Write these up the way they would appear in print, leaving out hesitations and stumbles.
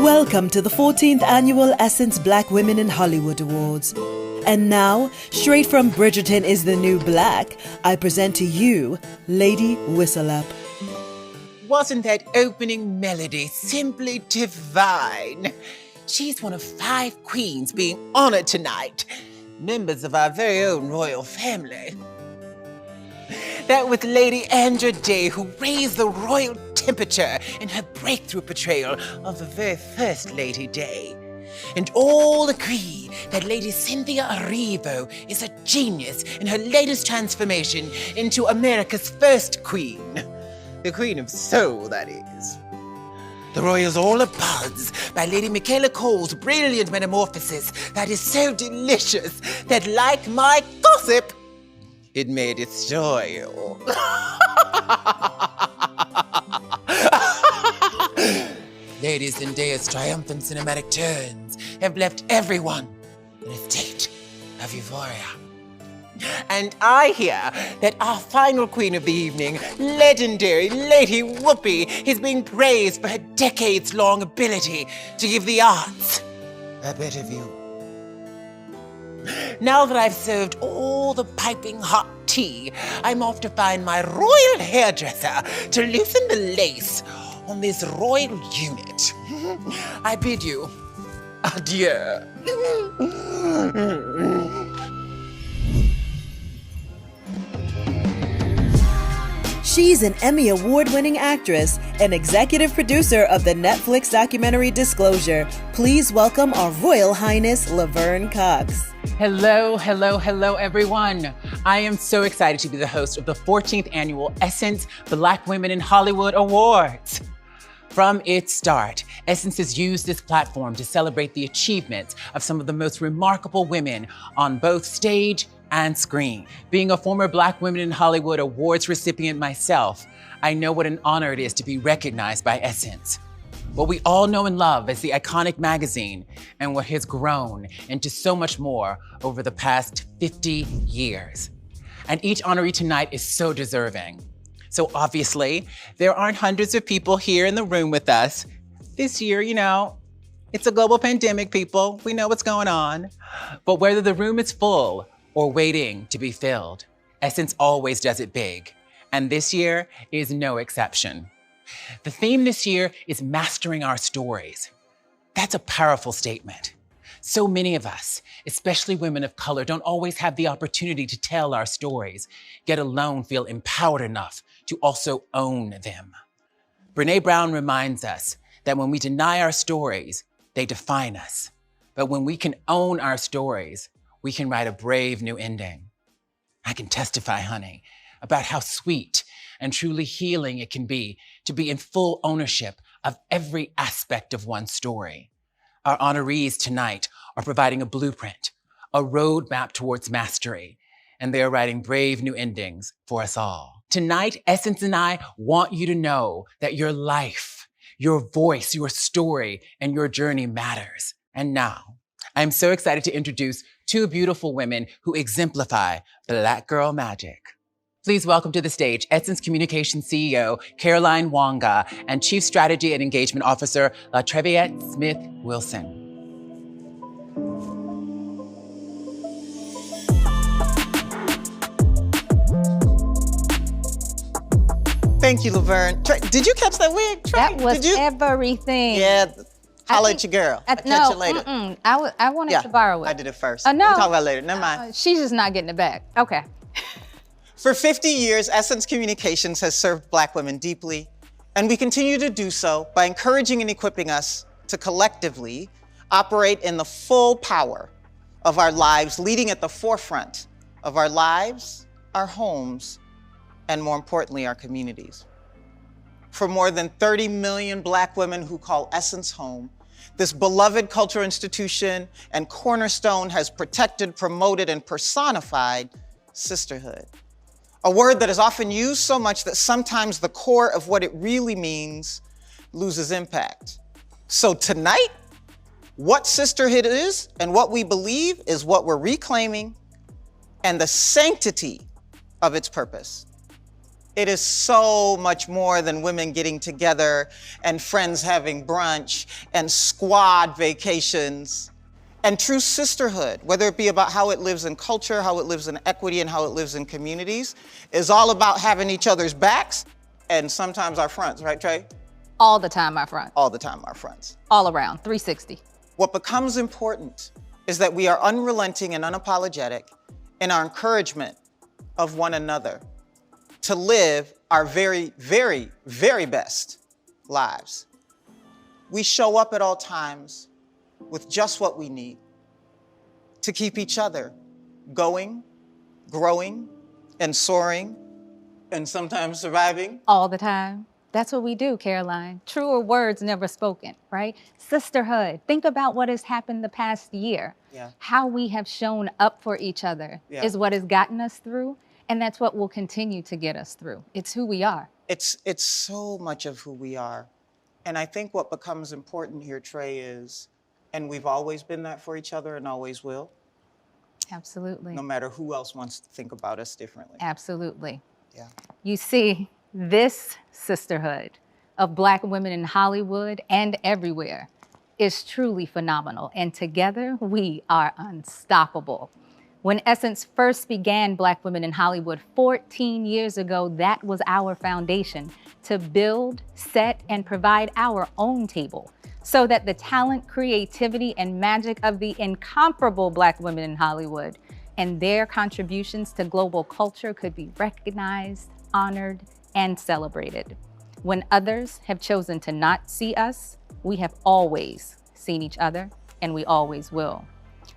Welcome to the 14th Annual Essence Black Women in Hollywood Awards. And now, straight from Bridgerton is the New Black, I present to you Lady Whistle-Up. Wasn't that opening melody simply divine? She's one of 5 queens being honored tonight, members of our very own royal family. That was Lady Andra Day, who raised the royal temperature in her breakthrough portrayal of the very first Lady Day. And all agree that Lady Cynthia Erivo is a genius in her latest transformation into America's first queen. The Queen of Soul, that is. The royals all abuzz by Lady Michaela Cole's brilliant metamorphosis that is so delicious that, like my gossip, it may destroy you. Lady Zendaya's triumphant cinematic turns have left everyone in a state of euphoria. And I hear that our final queen of the evening, legendary Lady Whoopi, is being praised for her decades-long ability to give the arts a better view. Now that I've served all the piping hot tea, I'm off to find my royal hairdresser to loosen the lace on this royal unit. I bid you adieu. She's an Emmy Award-winning actress and executive producer of the Netflix documentary Disclosure. Please welcome our Royal Highness Laverne Cox. Hello, hello, hello, everyone. I am so excited to be the host of the 14th Annual Essence Black Women in Hollywood Awards. From its start, Essence has used this platform to celebrate the achievements of some of the most remarkable women on both stage and screen. Being a former Black Women in Hollywood Awards recipient myself, I know what an honor it is to be recognized by Essence. What we all know and love as the iconic magazine, and what has grown into so much more over the past 50 years. And each honoree tonight is so deserving. So obviously, there aren't hundreds of people here in the room with us. This year, it's a global pandemic, people. We know what's going on. But whether the room is full or waiting to be filled, Essence always does it big. And this year is no exception. The theme this year is mastering our stories. That's a powerful statement. So many of us, especially women of color, don't always have the opportunity to tell our stories, yet alone feel empowered enough to also own them. Brené Brown reminds us that when we deny our stories, they define us. But when we can own our stories, we can write a brave new ending. I can testify, honey, about how sweet and truly healing it can be to be in full ownership of every aspect of one's story. Our honorees tonight are providing a blueprint, a roadmap towards mastery, and they are writing brave new endings for us all. Tonight, Essence and I want you to know that your life, your voice, your story, and your journey matters. And now, I'm so excited to introduce 2 beautiful women who exemplify Black girl magic. Please welcome to the stage Essence Communications CEO Caroline Wanga and Chief Strategy and Engagement Officer LaTreviette Smith-Wilson. Thank you, Laverne. Did you catch that wig? That was everything. Yeah. Holla at your girl. I'll catch you later. I wanted to borrow it. I did it first. No. We'll talk about it later. Never mind. She's just not getting it back. Okay. For 50 years, Essence Communications has served Black women deeply, and we continue to do so by encouraging and equipping us to collectively operate in the full power of our lives, leading at the forefront of our lives, our homes, and more importantly, our communities. For more than 30 million Black women who call Essence home, this beloved cultural institution and cornerstone has protected, promoted, and personified sisterhood. A word that is often used so much that sometimes the core of what it really means loses impact. So tonight, what sisterhood is and what we believe is what we're reclaiming and the sanctity of its purpose. It is so much more than women getting together and friends having brunch and squad vacations. And true sisterhood, whether it be about how it lives in culture, how it lives in equity, and how it lives in communities, is all about having each other's backs and sometimes our fronts, right, Trey? All the time our fronts. All the time our fronts. All around, 360. What becomes important is that we are unrelenting and unapologetic in our encouragement of one another to live our very, very, very best lives. We show up at all times with just what we need to keep each other going, growing, and soaring, and sometimes surviving. All the time. That's what we do, Caroline. Truer words never spoken, right? Sisterhood. Think about what has happened the past year. Yeah. How we have shown up for each other is what has gotten us through, and that's what will continue to get us through. It's who we are. It's so much of who we are. And I think what becomes important here, Trey, is, and we've always been that for each other and always will. Absolutely. No matter who else wants to think about us differently. Absolutely. Yeah. You see, this sisterhood of Black women in Hollywood and everywhere is truly phenomenal. And together we are unstoppable. When Essence first began Black Women in Hollywood 14 years ago, that was our foundation to build, set, and provide our own table so that the talent, creativity, and magic of the incomparable Black women in Hollywood and their contributions to global culture could be recognized, honored, and celebrated. When others have chosen to not see us, we have always seen each other, and we always will.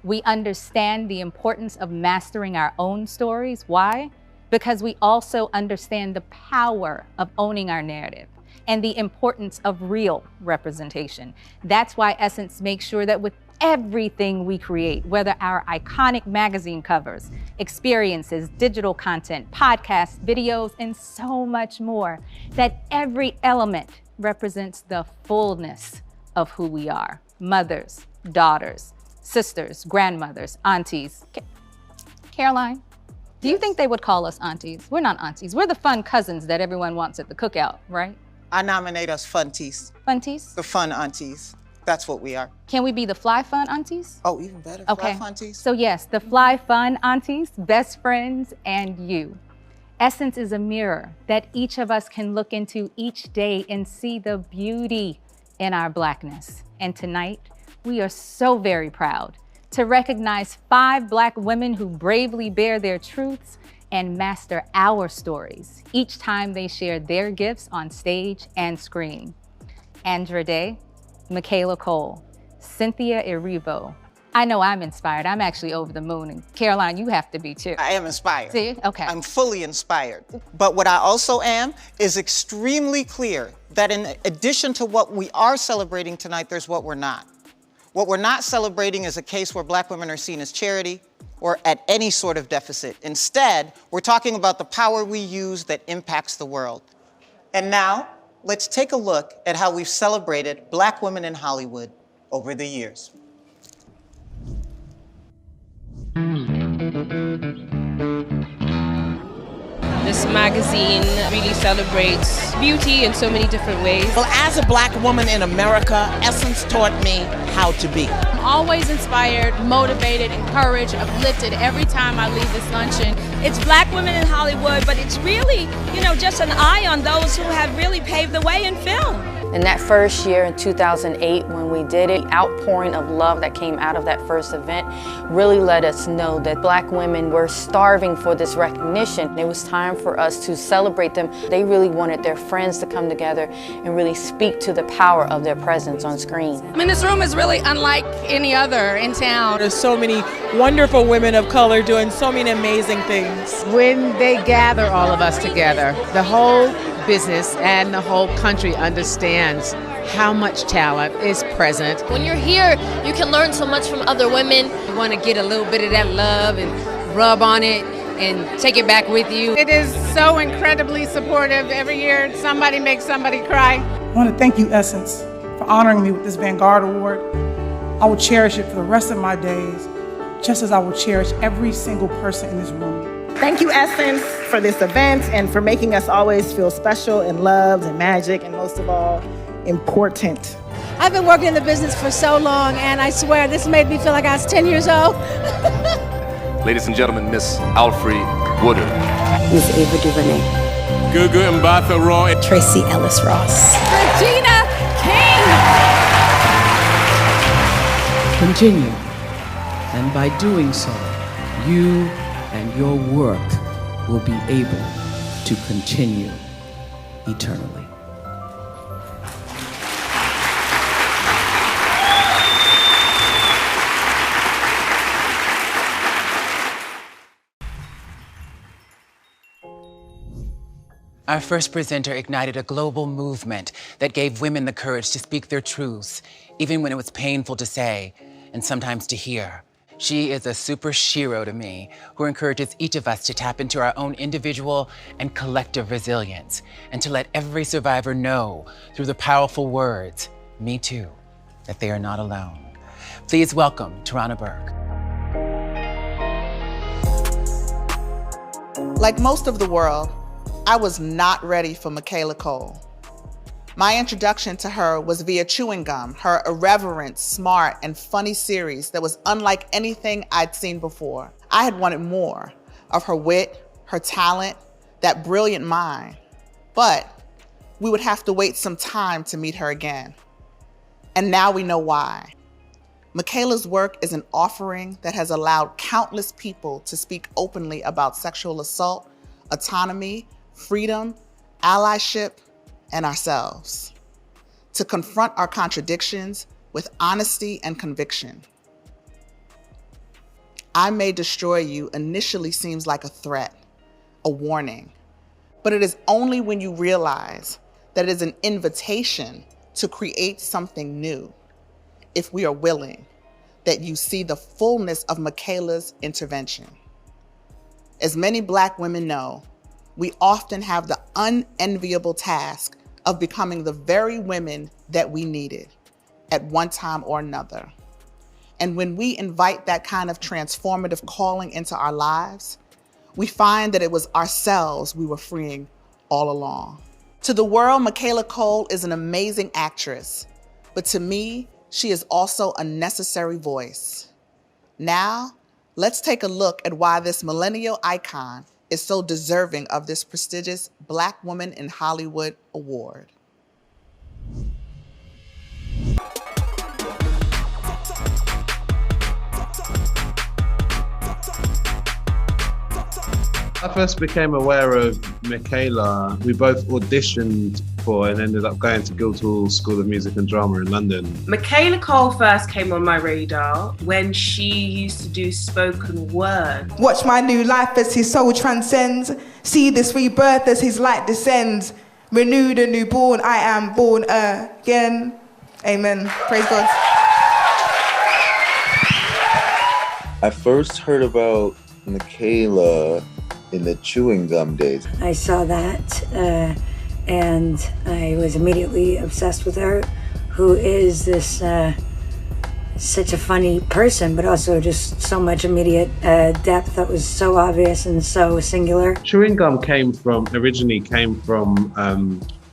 We understand the importance of mastering our own stories. Why? Because we also understand the power of owning our narrative and the importance of real representation. That's why Essence makes sure that with everything we create, whether our iconic magazine covers, experiences, digital content, podcasts, videos, and so much more, that every element represents the fullness of who we are. Mothers, daughters, sisters, grandmothers, aunties. Caroline, do you think they would call us aunties? We're not aunties. We're the fun cousins that everyone wants at the cookout, right? I nominate us funties. Funties? The fun aunties. That's what we are. Can we be the fly fun aunties? Oh, even better, okay. Fly funties. So yes, the fly fun aunties, best friends, and you. Essence is a mirror that each of us can look into each day and see the beauty in our Blackness. And tonight, we are so very proud to recognize 5 Black women who bravely bear their truths and master our stories each time they share their gifts on stage and screen. Andra Day, Michaela Cole, Cynthia Erivo. I know I'm inspired. I'm actually over the moon. And Caroline, you have to be too. I am inspired. See? Okay. I'm fully inspired. But what I also am is extremely clear that in addition to what we are celebrating tonight, there's what we're not. What we're not celebrating is a case where Black women are seen as charity or at any sort of deficit. Instead, we're talking about the power we use that impacts the world. And now, let's take a look at how we've celebrated Black women in Hollywood over the years. This magazine really celebrates beauty in so many different ways. Well, as a Black woman in America, Essence taught me how to be. I'm always inspired, motivated, encouraged, uplifted every time I leave this luncheon. It's Black women in Hollywood, but it's really, just an eye on those who have really paved the way in film. In that first year, in 2008, when we did it, outpouring of love that came out of that first event really let us know that Black women were starving for this recognition. It was time for us to celebrate them. They really wanted their friends to come together and really speak to the power of their presence on screen. I mean, this room is really unlike any other in town. There's so many wonderful women of color doing so many amazing things. When they gather all of us together, the whole business and the whole country understands how much talent is present. When you're here, you can learn so much from other women. You want to get a little bit of that love and rub on it and take it back with you. It is so incredibly supportive. Every year, somebody makes somebody cry. I want to thank you, Essence, for honoring me with this Vanguard Award. I will cherish it for the rest of my days, just as I will cherish every single person in this room. Thank you, Essence, for this event and for making us always feel special and loved and magic and most of all, important. I've been working in the business for so long, and I swear this made me feel like I was 10 years old. Ladies and gentlemen, Miss Alfre Woodard. Miss Ava DuVernay. Gugu Mbatha Roy. Tracy Ellis Ross. Regina King. Continue, and by doing so, you and your work will be able to continue eternally. Our first presenter ignited a global movement that gave women the courage to speak their truths, even when it was painful to say and sometimes to hear. She is a super shero to me who encourages each of us to tap into our own individual and collective resilience and to let every survivor know through the powerful words, "Me too," that they are not alone. Please welcome Tarana Burke. Like most of the world, I was not ready for Michaela Coel. My introduction to her was via Chewing Gum, her irreverent, smart, and funny series that was unlike anything I'd seen before. I had wanted more of her wit, her talent, that brilliant mind. But we would have to wait some time to meet her again. And now we know why. Michaela's work is an offering that has allowed countless people to speak openly about sexual assault, autonomy, freedom, allyship, and ourselves. To confront our contradictions with honesty and conviction. "I may destroy you" initially seems like a threat, a warning, but it is only when you realize that it is an invitation to create something new, if we are willing, that you see the fullness of Michaela's intervention. As many Black women know, we often have the unenviable task of becoming the very women that we needed at one time or another. And when we invite that kind of transformative calling into our lives, we find that it was ourselves we were freeing all along. To the world, Michaela Coel is an amazing actress, but to me, she is also a necessary voice. Now, let's take a look at why this millennial icon is so deserving of this prestigious Black Woman in Hollywood award. I first became aware of Michaela. We both auditioned for and ended up going to Guildhall School of Music and Drama in London. Michaela Coel first came on my radar when she used to do spoken word. Watch my new life as his soul transcends. See this rebirth as his light descends. Renewed and newborn, I am born again. Amen. Praise God. I first heard about Michaela in the Chewing Gum days. I saw that and I was immediately obsessed with her, who is this such a funny person, but also just so much immediate depth that was so obvious and so singular. Chewing Gum originally came from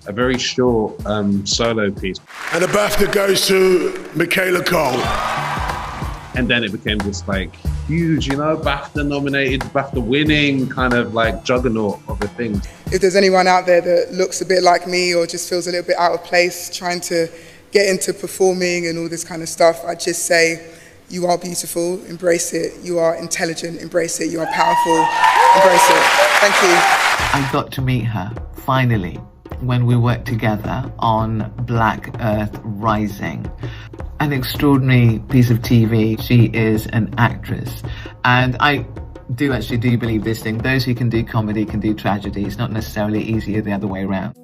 a very short solo piece. And the BAFTA goes to Michaela Coel. And then it became this like huge, BAFTA nominated, BAFTA winning kind of like juggernaut of a thing. If there's anyone out there that looks a bit like me or just feels a little bit out of place trying to get into performing and all this kind of stuff, I just say, you are beautiful, embrace it. You are intelligent, embrace it. You are powerful, embrace it. Thank you. I got to meet her, finally, when we worked together on Black Earth Rising. An extraordinary piece of TV. She is an actress. And I do believe this thing. Those who can do comedy can do tragedy. It's not necessarily easier the other way around.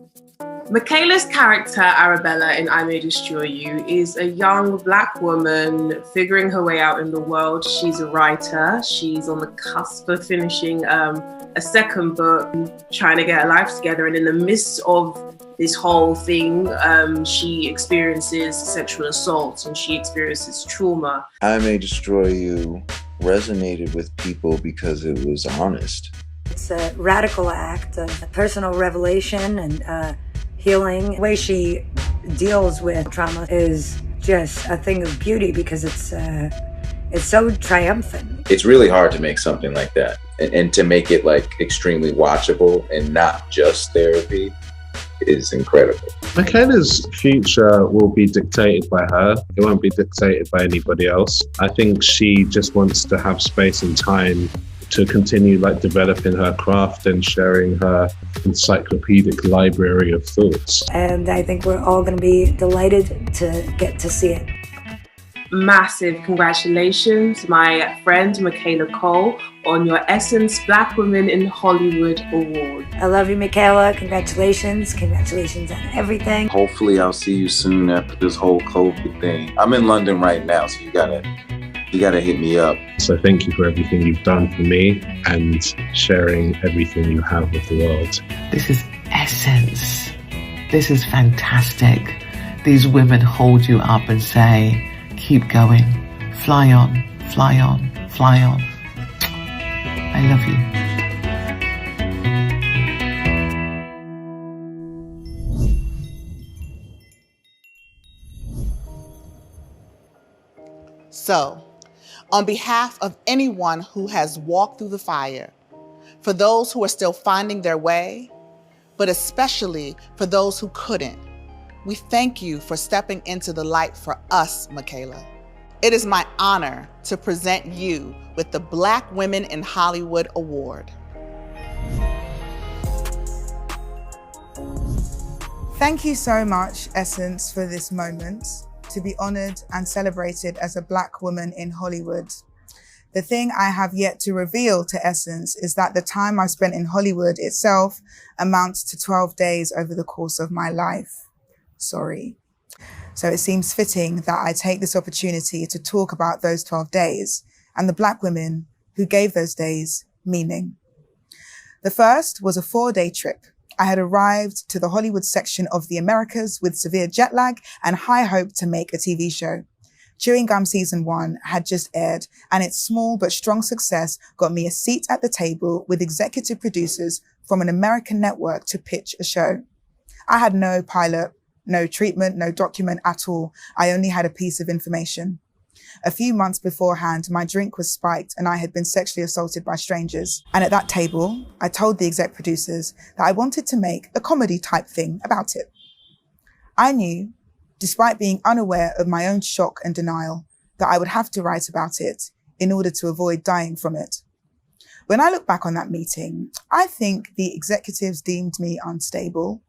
Michaela's character, Arabella, in I May Destroy You, is a young Black woman figuring her way out in the world. She's a writer. She's on the cusp of finishing a second book, trying to get her life together. And in the midst of this whole thing, she experiences sexual assault and she experiences trauma. I May Destroy You resonated with people because it was honest. It's a radical act of personal revelation and healing. The way she deals with trauma is just a thing of beauty because it's so triumphant. It's really hard to make something like that and to make it like extremely watchable and not just therapy is incredible. Michaela's future will be dictated by her. It won't be dictated by anybody else. I think she just wants to have space and time to continue like developing her craft and sharing her encyclopedic library of thoughts. And I think we're all going to be delighted to get to see it. Massive congratulations, my friend Michaela Cole, on your Essence Black Women in Hollywood Award. I love you, Michaela. Congratulations. Congratulations on everything. Hopefully I'll see you soon after this whole COVID thing. I'm in London right now, so you gotta hit me up. So thank you for everything you've done for me and sharing everything you have with the world. This is Essence. This is fantastic. These women hold you up and say, keep going, fly on, fly on, fly on. I love you. So, on behalf of anyone who has walked through the fire, for those who are still finding their way, but especially for those who couldn't, we thank you for stepping into the light for us, Michaela. It is my honor to present you with the Black Women in Hollywood Award. Thank you so much, Essence, for this moment, to be honored and celebrated as a Black woman in Hollywood. The thing I have yet to reveal to Essence is that the time I've spent in Hollywood itself amounts to 12 days over the course of my life. Sorry. So it seems fitting that I take this opportunity to talk about those 12 days and the Black women who gave those days meaning. The first was a 4-day trip. I had arrived to the Hollywood section of the Americas with severe jet lag and high hope to make a TV show. Chewing Gum Season 1 had just aired, and its small but strong success got me a seat at the table with executive producers from an American network to pitch a show. I had no pilot, no treatment, no document at all. I only had a piece of information. A few months beforehand, my drink was spiked and I had been sexually assaulted by strangers. And at that table, I told the exec producers that I wanted to make a comedy type thing about it. I knew, despite being unaware of my own shock and denial, that I would have to write about it in order to avoid dying from it. When I look back on that meeting, I think the executives deemed me unstable.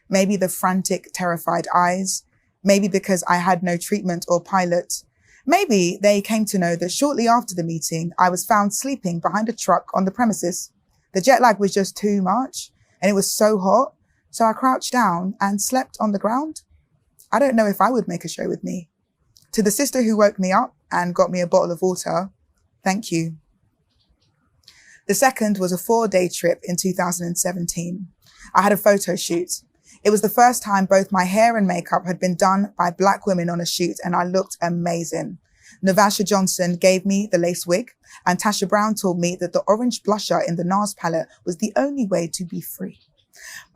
Maybe the frantic, terrified eyes. Maybe because I had no treatment or pilot. Maybe they came to know that shortly after the meeting, I was found sleeping behind a truck on the premises. The jet lag was just too much and it was so hot. So I crouched down and slept on the ground. I don't know if I would make a show with me. To the sister who woke me up and got me a bottle of water, thank you. The second was a 4-day trip in 2017. I had a photo shoot. It was the first time both my hair and makeup had been done by Black women on a shoot, and I looked amazing. Navasha Johnson gave me the lace wig, and Tasha Brown told me that the orange blusher in the NARS palette was the only way to be free.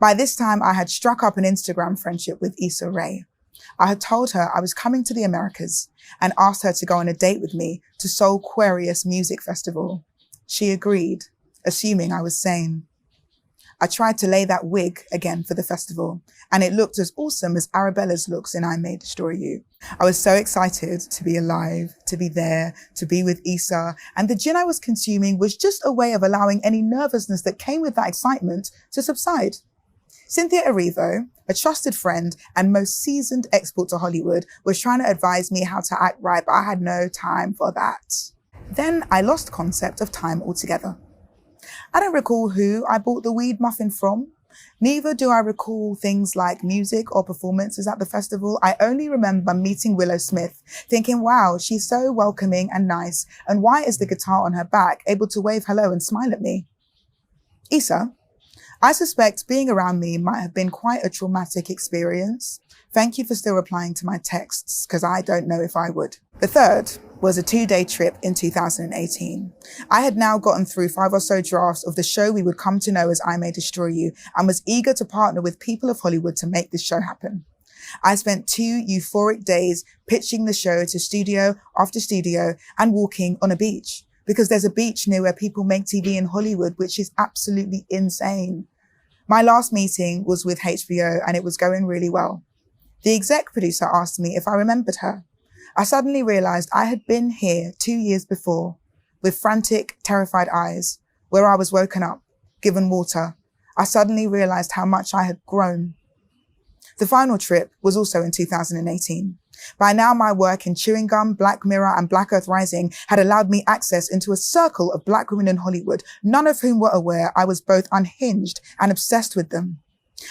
By this time, I had struck up an Instagram friendship with Issa Rae. I had told her I was coming to the Americas and asked her to go on a date with me to Soulquarious Music Festival. She agreed, assuming I was sane. I tried to lay that wig again for the festival, and it looked as awesome as Arabella's looks in I May Destroy You. I was so excited to be alive, to be there, to be with Issa, and the gin I was consuming was just a way of allowing any nervousness that came with that excitement to subside. Cynthia Erivo, a trusted friend and most seasoned expert to Hollywood, was trying to advise me how to act right, but I had no time for that. Then I lost concept of time altogether. I don't recall who I bought the weed muffin from. Neither do I recall things like music or performances at the festival. I only remember meeting Willow Smith, thinking, wow, she's so welcoming and nice. And why is the guitar on her back able to wave hello and smile at me? Issa, I suspect being around me might have been quite a traumatic experience. Thank you for still replying to my texts, because I don't know if I would. The third was a 2-day trip in 2018. I had now gotten through 5 or so drafts of the show we would come to know as I May Destroy You, and was eager to partner with people of Hollywood to make this show happen. I spent 2 euphoric days pitching the show to studio after studio and walking on a beach, because there's a beach near where people make TV in Hollywood, which is absolutely insane. My last meeting was with HBO and it was going really well. The exec producer asked me if I remembered her. I suddenly realized I had been here 2 years before with frantic, terrified eyes, where I was woken up, given water. I suddenly realized how much I had grown. The final trip was also in 2018. By now, my work in Chewing Gum, Black Mirror, and Black Earth Rising had allowed me access into a circle of Black women in Hollywood, none of whom were aware I was both unhinged and obsessed with them.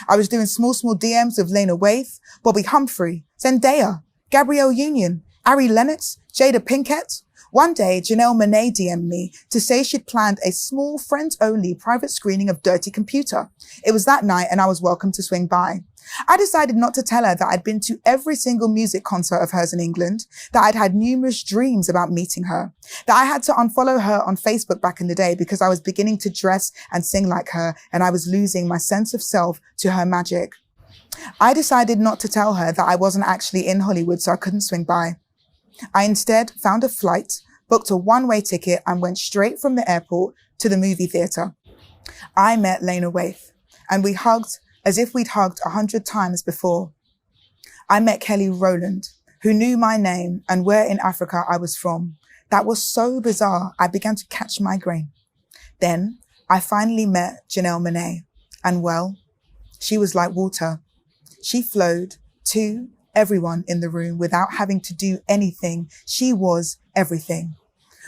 I was doing small DMs with Lena Waithe, Bobby Humphrey, Zendaya, Gabrielle Union, Ari Lennox, Jada Pinkett. One day, Janelle Monáe DM'd me to say she'd planned a small friends-only private screening of Dirty Computer. It was that night and I was welcome to swing by. I decided not to tell her that I'd been to every single music concert of hers in England, that I'd had numerous dreams about meeting her, that I had to unfollow her on Facebook back in the day because I was beginning to dress and sing like her and I was losing my sense of self to her magic. I decided not to tell her that I wasn't actually in Hollywood so I couldn't swing by. I instead found a flight, booked a one-way ticket and went straight from the airport to the movie theater. I met Lena Waithe and we hugged as if we'd hugged 100 times before. I met Kelly Rowland, who knew my name and where in Africa I was from. That was so bizarre, I began to catch migraine. Then I finally met Janelle Monáe, and well, she was like water. She flowed to everyone in the room without having to do anything. She was everything.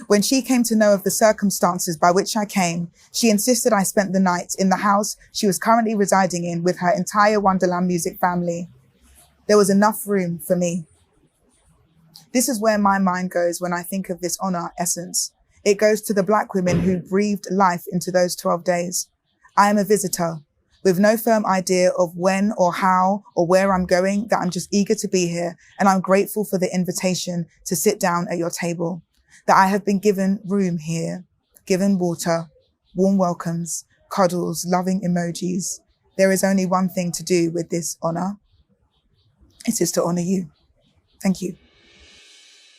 When she came to know of the circumstances by which I came, she insisted I spent the night in the house she was currently residing in with her entire Wonderland Music family. There was enough room for me. This is where my mind goes when I think of this honor essence. It goes to the Black women who breathed life into those 12 days. I am a visitor with no firm idea of when or how or where I'm going, that I'm just eager to be here. And I'm grateful for the invitation to sit down at your table, that I have been given room here, given water, warm welcomes, cuddles, loving emojis. There is only one thing to do with this honor. It is to honor you. Thank you.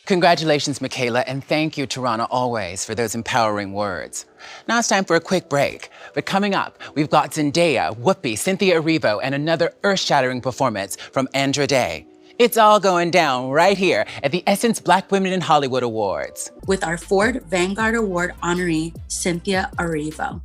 Congratulations, Michaela, and thank you, Tarana, always, for those empowering words. Now it's time for a quick break. But coming up, we've got Zendaya, Whoopi, Cynthia Erivo, and another earth-shattering performance from Andra Day. It's all going down right here at the Essence Black Women in Hollywood Awards. With our Ford Vanguard Award honoree, Cynthia Erivo.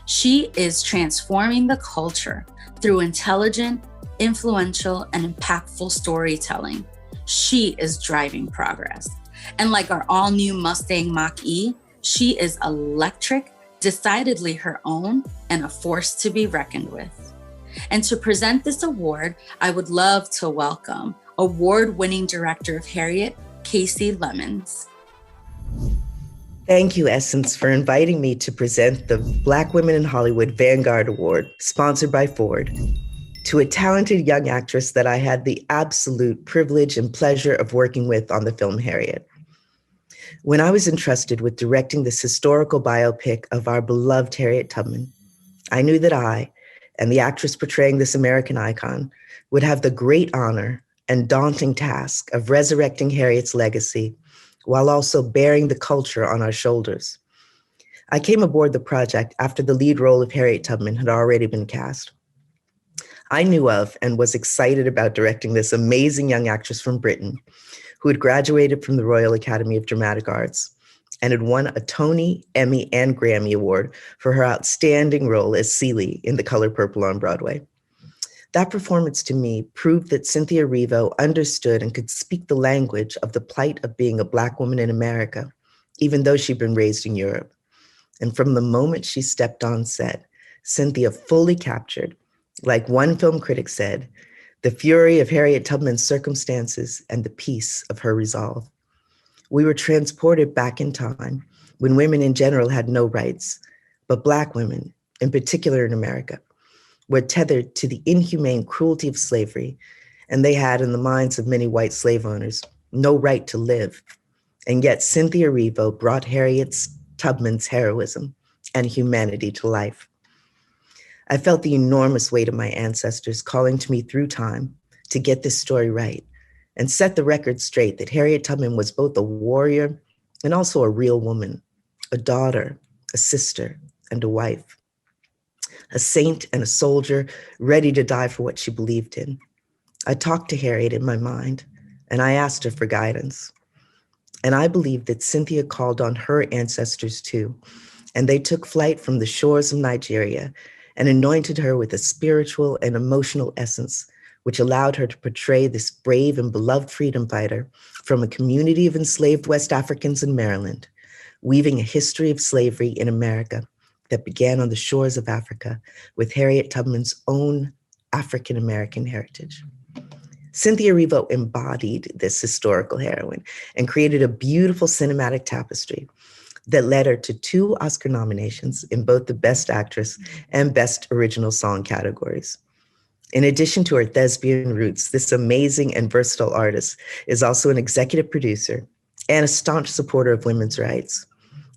She is transforming the culture through intelligent, influential, and impactful storytelling. She is driving progress. And like our all-new Mustang Mach-E, she is electric, decidedly her own, and a force to be reckoned with. And to present this award, I would love to welcome award-winning director of Harriet, Casey Lemons. Thank you, Essence, for inviting me to present the Black Women in Hollywood Vanguard Award, sponsored by Ford, to a talented young actress that I had the absolute privilege and pleasure of working with on the film Harriet. When I was entrusted with directing this historical biopic of our beloved Harriet Tubman, I knew that I, and the actress portraying this American icon, would have the great honor and daunting task of resurrecting Harriet's legacy while also bearing the culture on our shoulders. I came aboard the project after the lead role of Harriet Tubman had already been cast. I knew of and was excited about directing this amazing young actress from Britain who had graduated from the Royal Academy of Dramatic Arts and had won a Tony, Emmy, and Grammy Award for her outstanding role as Celie in The Color Purple on Broadway. That performance to me proved that Cynthia Erivo understood and could speak the language of the plight of being a Black woman in America, even though she'd been raised in Europe. And from the moment she stepped on set, Cynthia fully captured, like one film critic said, the fury of Harriet Tubman's circumstances and the peace of her resolve. We were transported back in time when women in general had no rights, but Black women, in particular in America, were tethered to the inhumane cruelty of slavery, and they had, in the minds of many white slave owners, no right to live. And yet Cynthia Erivo brought Harriet Tubman's heroism and humanity to life. I felt the enormous weight of my ancestors calling to me through time to get this story right and set the record straight that Harriet Tubman was both a warrior and also a real woman, a daughter, a sister, and a wife, a saint and a soldier ready to die for what she believed in. I talked to Harriet in my mind, and I asked her for guidance. And I believe that Cynthia called on her ancestors too, and they took flight from the shores of Nigeria and anointed her with a spiritual and emotional essence, which allowed her to portray this brave and beloved freedom fighter from a community of enslaved West Africans in Maryland, weaving a history of slavery in America that began on the shores of Africa with Harriet Tubman's own African-American heritage. Cynthia Erivo embodied this historical heroine and created a beautiful cinematic tapestry that led her to 2 Oscar nominations in both the Best Actress and Best Original Song categories. In addition to her thespian roots, this amazing and versatile artist is also an executive producer and a staunch supporter of women's rights.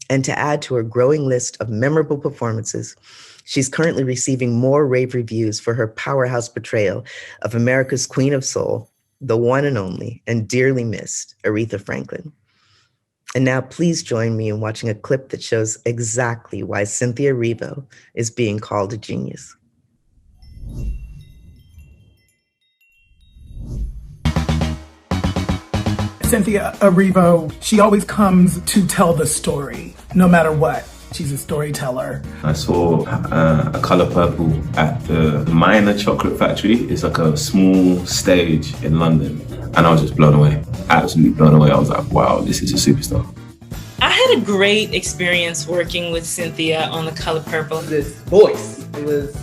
And to add to her growing list of memorable performances, she's currently receiving more rave reviews for her powerhouse portrayal of America's Queen of Soul, the one and only and dearly missed Aretha Franklin. And now please join me in watching a clip that shows exactly why Cynthia Erivo is being called a genius. Cynthia Erivo, she always comes to tell the story, no matter what. She's a storyteller. I saw A Color Purple at the Minor Chocolate Factory. It's like a small stage in London. And I was just blown away, absolutely blown away. I was like, wow, this is a superstar. I had a great experience working with Cynthia on The Color Purple. This voice, it was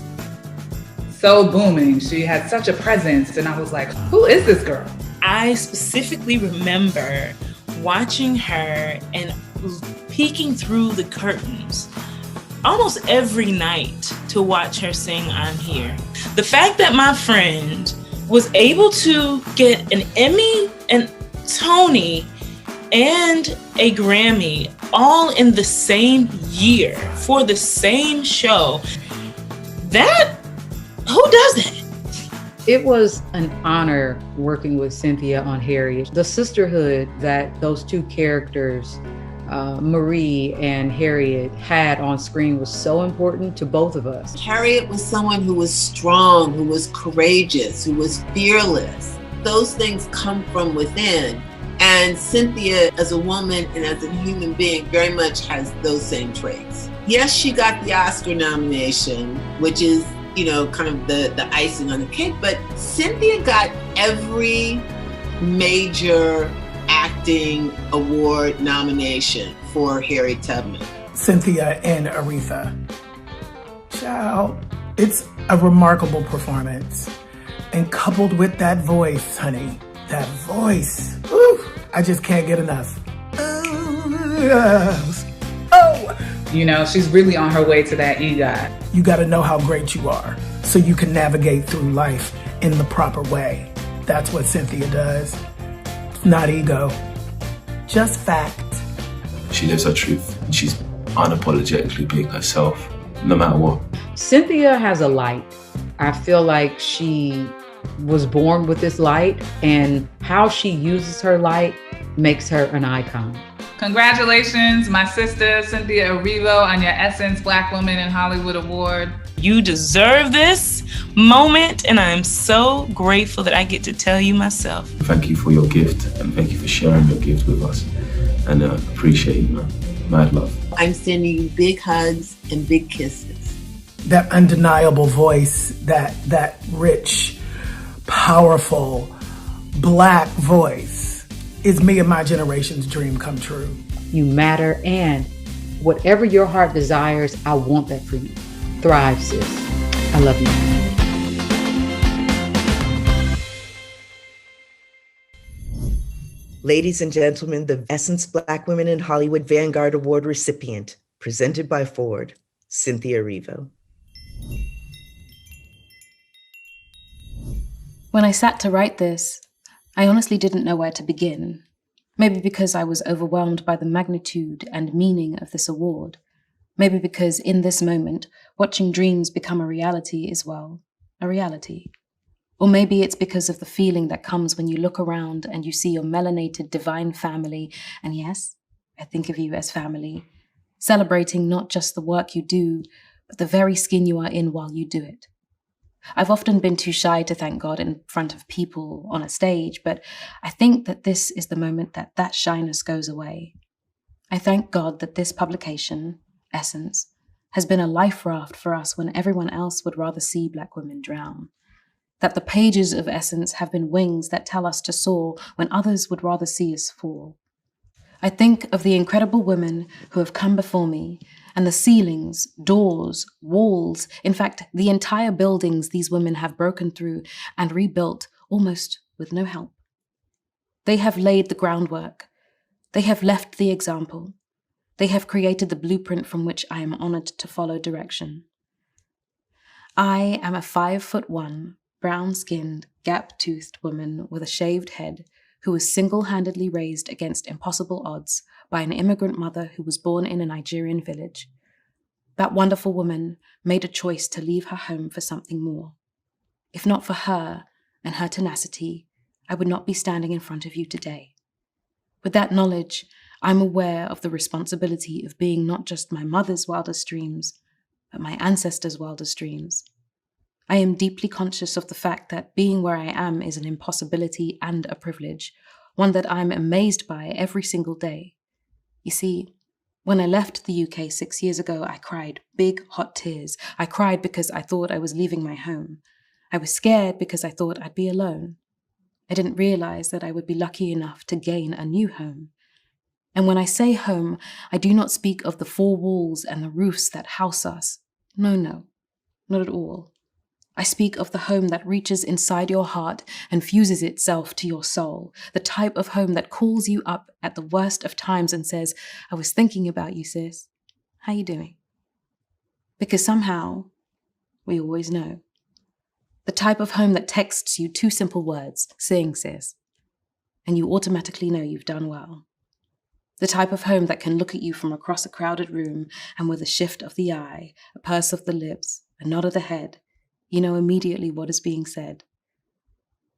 so booming. She had such a presence, and I was like, who is this girl? I specifically remember watching her and peeking through the curtains almost every night to watch her sing I'm Here. The fact that my friend was able to get an Emmy and Tony and a Grammy all in the same year for the same show, who does that? It was an honor working with Cynthia on Harriet. The sisterhood that those 2 characters, Marie and Harriet, had on screen was so important to both of us. Harriet was someone who was strong, who was courageous, who was fearless. Those things come from within. And Cynthia, as a woman and as a human being, very much has those same traits. Yes, she got the Oscar nomination, which is, kind of the icing on the cake, but Cynthia got every major acting award nomination for Harriet Tubman. Cynthia and Aretha. Child, it's a remarkable performance. And coupled with that voice, honey, that voice, ooh, I just can't get enough. She's really on her way to that EGOT. You gotta know how great you are so you can navigate through life in the proper way. That's what Cynthia does. Not ego, just fact. She lives her truth. She's unapologetically being herself, no matter what. Cynthia has a light. I feel like she was born with this light, and how she uses her light makes her an icon. Congratulations, my sister, Cynthia Erivo, on your Essence Black Woman in Hollywood Award. You deserve this moment, and I am so grateful that I get to tell you myself. Thank you for your gift, and thank you for sharing your gift with us. And appreciate you, man. Mad love. I'm sending you big hugs and big kisses. That undeniable voice, that rich, powerful, Black voice is me and my generation's dream come true. You matter, and whatever your heart desires, I want that for you. Thrive, sis. I love you. Ladies and gentlemen, the Essence Black Women in Hollywood Vanguard Award recipient, presented by Ford, Cynthia Erivo. When I sat to write this, I honestly didn't know where to begin. Maybe because I was overwhelmed by the magnitude and meaning of this award. Maybe because in this moment, watching dreams become a reality is, well, a reality. Or maybe it's because of the feeling that comes when you look around and you see your melanated divine family, and yes, I think of you as family, celebrating not just the work you do, but the very skin you are in while you do it. I've often been too shy to thank God in front of people on a stage, but I think that this is the moment that shyness goes away. I thank God that this publication, Essence, has been a life raft for us when everyone else would rather see Black women drown. That the pages of Essence have been wings that tell us to soar when others would rather see us fall. I think of the incredible women who have come before me and the ceilings, doors, walls, in fact, the entire buildings these women have broken through and rebuilt almost with no help. They have laid the groundwork. They have left the example. They have created the blueprint from which I am honored to follow direction. I am a 5'1", brown-skinned, gap-toothed woman with a shaved head who was single-handedly raised against impossible odds by an immigrant mother who was born in a Nigerian village. That wonderful woman made a choice to leave her home for something more. If not for her and her tenacity, I would not be standing in front of you today. With that knowledge, I'm aware of the responsibility of being not just my mother's wildest dreams, but my ancestors' wildest dreams. I am deeply conscious of the fact that being where I am is an impossibility and a privilege, one that I'm amazed by every single day. You see, when I left the UK 6 years ago, I cried big, hot tears. I cried because I thought I was leaving my home. I was scared because I thought I'd be alone. I didn't realize that I would be lucky enough to gain a new home. And when I say home, I do not speak of the four walls and the roofs that house us. No, not at all. I speak of the home that reaches inside your heart and fuses itself to your soul, the type of home that calls you up at the worst of times and says, I was thinking about you, sis. How you doing? Because somehow, we always know. The type of home that texts you two simple words, sing, sis, and you automatically know you've done well. The type of home that can look at you from across a crowded room and with a shift of the eye, a purse of the lips, a nod of the head, you know immediately what is being said.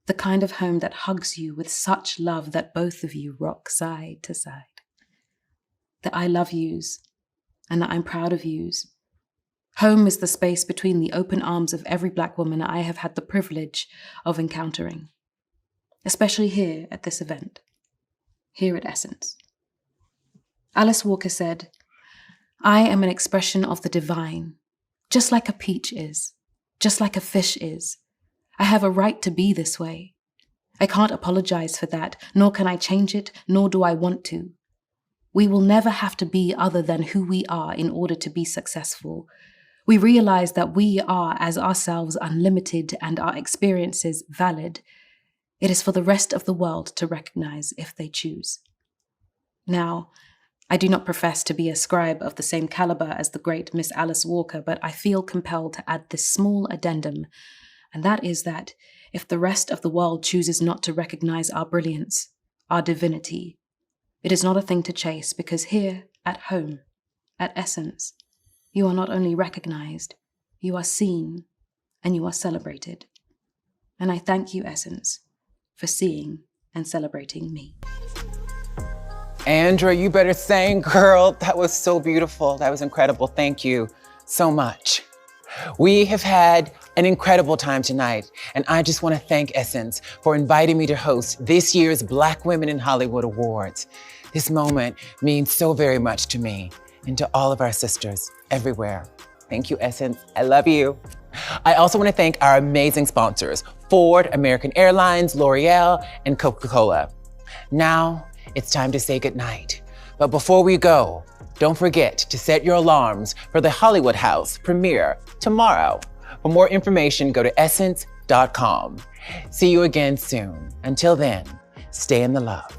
The kind of home that hugs you with such love that both of you rock side to side. The I love yous and the I'm proud of yous. Home is the space between the open arms of every Black woman I have had the privilege of encountering, especially here at this event, here at Essence. Alice Walker said, I am an expression of the divine, just like a peach is. Just like a fish is. I have a right to be this way. I can't apologize for that, nor can I change it, nor do I want to. We will never have to be other than who we are in order to be successful. We realize that we are, as ourselves, unlimited and our experiences valid. It is for the rest of the world to recognize if they choose. Now, I do not profess to be a scribe of the same caliber as the great Miss Alice Walker, but I feel compelled to add this small addendum, and that is that if the rest of the world chooses not to recognize our brilliance, our divinity, it is not a thing to chase, because here, at home, at Essence, you are not only recognized, you are seen, and you are celebrated. And I thank you, Essence, for seeing and celebrating me. Andra, you better sing, girl. That was so beautiful. That was incredible. Thank you so much. We have had an incredible time tonight, and I just want to thank Essence for inviting me to host this year's Black Women in Hollywood Awards. This moment means so very much to me and to all of our sisters everywhere. Thank you, Essence. I love you. I also want to thank our amazing sponsors, Ford, American Airlines, L'Oreal, and Coca-Cola. Now, it's time to say goodnight. But before we go, don't forget to set your alarms for the Hollywood House premiere tomorrow. For more information, go to essence.com. See you again soon. Until then, stay in the love.